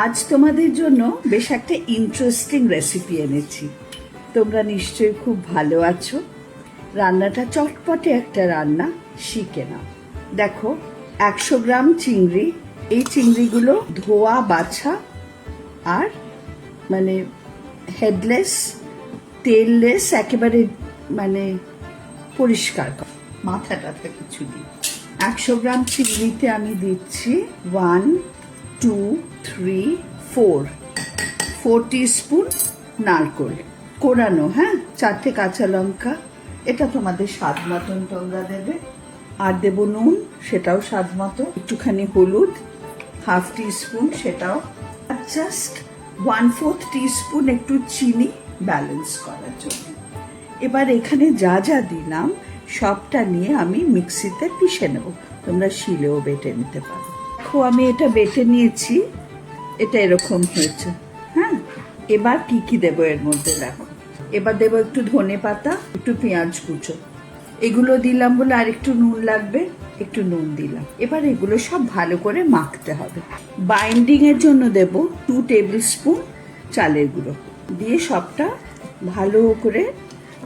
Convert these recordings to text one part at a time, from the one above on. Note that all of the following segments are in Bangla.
আজ তোমাদের জন্য বেশ একটা ইন্টারেস্টিং রেসিপি এনেছি। তোমরা নিশ্চয়ই খুব ভালো আছো। রান্নাটা চটপটে একটা রান্না, শিখে নাও। দেখো, 100 গ্রাম চিংড়ি। এই চিংড়িগুলো ধোয়া বাছা আর মানে হেডলেস, তেললেস, একেবারে মানে পরিষ্কার মাথা টাথা কিছু নেই। 100 গ্রাম চিংড়িতে আমি দিচ্ছি 1, 2, 3, 4 টিস্পুন নারকোল কোরানো, হ্যাঁ, 4টে কাঁচা লঙ্কা, এটা তোমাদের স্বাদ মতন তোমরা দেবে। আর দেবো নুন, সেটাও স্বাদ মতো। একটুখানি হলুদ, 1/2 টিস্পুন, সেটাও। জাস্ট 1/4 টিস্পুন একটু চিনি, ব্যালেন্স করার জন্য। এবার এখানে যা যা দিলাম সবটা নিয়ে আমি মিক্সিতে পিষে নেব। তোমরা শিলেও বেটে নিতে পারো। দেখো, আমি এটা বেটে নিয়েছি, এটা এরকম হয়েছে। হ্যাঁ, এবার কি কি দেবো এর মধ্যে দেখো। এবার দেবো একটু ধনে পাতা, একটু পেঁয়াজ কুচো। এগুলো দিলাম বলে আর একটু নুন লাগবে, একটু নুন দিলাম। এবার এগুলো সব ভালো করে মাখতে হবে। বাইন্ডিং এর জন্য দেব 2 টেবিল স্পুন চালের গুঁড়ো দিয়ে সবটা ভালো করে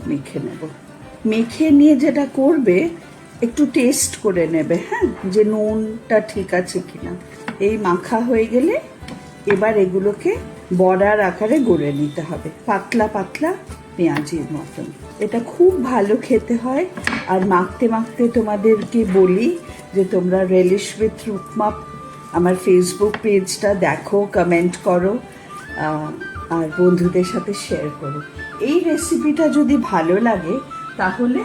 মেখে নেব। মেখে নিয়ে যেটা করবে, একটু টেস্ট করে নেবে, হ্যাঁ, যে নুনটা ঠিক আছে কিনা। এই মাখা হয়ে গেলে এবার এগুলোকে বড়ার আকারে গড়ে নিতে হবে, পাতলা পাতলা পেঁয়াজির মতন। এটা খুব ভালো খেতে হয়। আর মাখতে মাখতে তোমাদেরকে বলি যে তোমরা রেলিশ উইথ রুকমা আমার ফেসবুক পেজটা দেখো, কমেন্ট করো আর বন্ধুদের সাথে শেয়ার করো। এই রেসিপিটা যদি ভালো লাগে তাহলে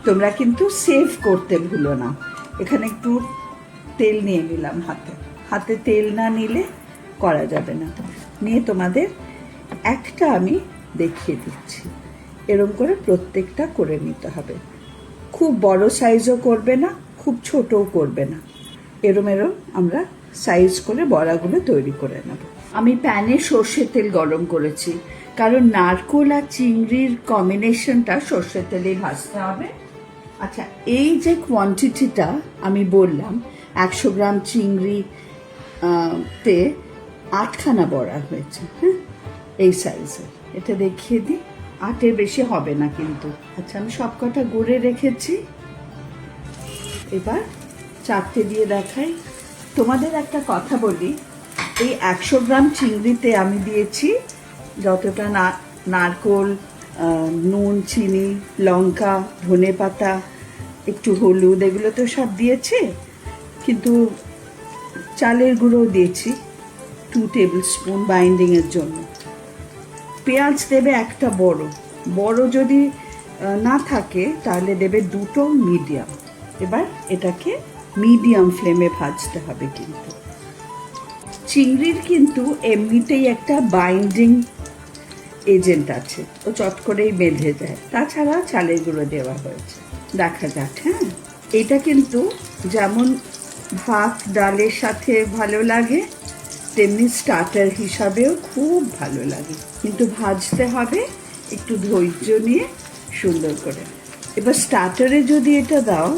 তোমরা কিন্তু সেভ করতে ভুলো না। এখানে একটু তেল নিয়ে নিলাম, হাতে তেল না নিলে করা যাবে না। নিয়ে তোমাদের একটা আমি দেখিয়ে দিচ্ছি, এরম করে প্রত্যেকটা করে নিতে হবে। খুব বড় সাইজও করবে না, খুব ছোটও করবে না, এরম আমরা সাইজ করে বড়াগুলো তৈরি করে নেব। আমি প্যানে সর্ষের তেল গরম করেছি, কারণ নারকোল আর চিংড়ির কম্বিনেশনটা সর্ষের তেলেই ভাজতে হবে। আচ্ছা, এই যে কোয়ান্টিটিটা আমি বললাম, 100 গ্রাম চিংড়ি তে 8খানা বড়া হয়েছে, হ্যাঁ, এই সাইজের। এটা দেখিয়ে দিই, 8-এর বেশি হবে না কিন্তু। আচ্ছা, আমি সব কটা গুঁড়ে রেখেছি, এবার 4টে দিয়ে দেখাই। তোমাদের একটা কথা বলি, এই 100 গ্রাম চিংড়িতে আমি দিয়েছি যতটা নারকোল, নুন, চিনি, লঙ্কা, ধনে পাতা, একটু হলুদ, এগুলো তো সব দিয়েছি, কিন্তু চালের গুঁড়ো দিয়েছি 2 টেবিল স্পুন বাইন্ডিংয়ের জন্য। পেঁয়াজ দেবে একটা বড়, যদি না থাকে তাহলে দেবে 2টো মিডিয়াম। এবার এটাকে মিডিয়াম ফ্লেমে ভাজতে হবে। কিন্তু চিংড়ির কিন্তু এমনিতেই একটা বাইন্ডিং এজেন্ট আছে, ও চট করেই বেঁধে যায়। তাছাড়া চালের গুঁড়ো দেওয়া হয়েছে। দেখা যাক, হ্যাঁ, এটা কিন্তু যেমন ভাত ডালের সাথে ভালো লাগে, তেমনি স্টার্টার হিসাবেও খুব ভালো লাগে। কিন্তু ভাজতে হবে একটু ধৈর্য নিয়ে, সুন্দর করে। এবার স্টার্টারে যদি এটা দাও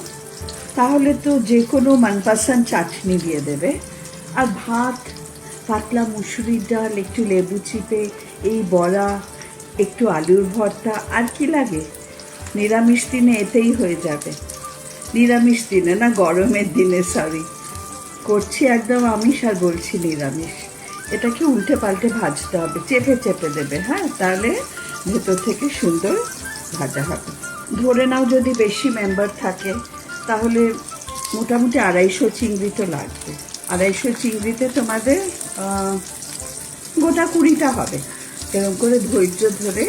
তাহলে তো যে কোনো মনপসন্দ চাটনি দিয়ে দেবে। আর ভাত, পাতলা মুসুরির ডাল, একটু লেবু চিপে, এই বড়া, একটু আলুর ভর্তা, আর কি লাগে। নিরামিষ দিনে এতেই হয়ে যাবে। নিরামিষ দিনে না, গরমের দিনে, সরি, করছি একদম আমিষ আর বলছি নিরামিষ। এটাকে উল্টে পাল্টে ভাজতে হবে, চেপে চেপে দেবে, হ্যাঁ, তাহলে ভেতর থেকে সুন্দর ভাজা হবে। ধরে নাও যদি বেশি মেম্বার থাকে তাহলে মোটামুটি 250 চিংড়ি তো লাগবে। 250 চিংড়িতে তোমাদের গোটা 20টা হবে। এরকম করে ধৈর্য ধরে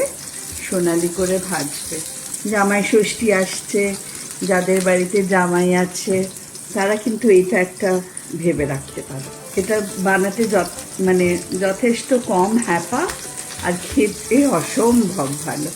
সোনালি করে ভাজবে। জামাই ষষ্ঠী আসছে, যাদের বাড়িতে জামাই আছে তারা কিন্তু এটা একটা ভেবে রাখতে পারো। এটা বানাতে যথেষ্ট কম হ্যাপা আর খেতে অসম্ভব ভালো।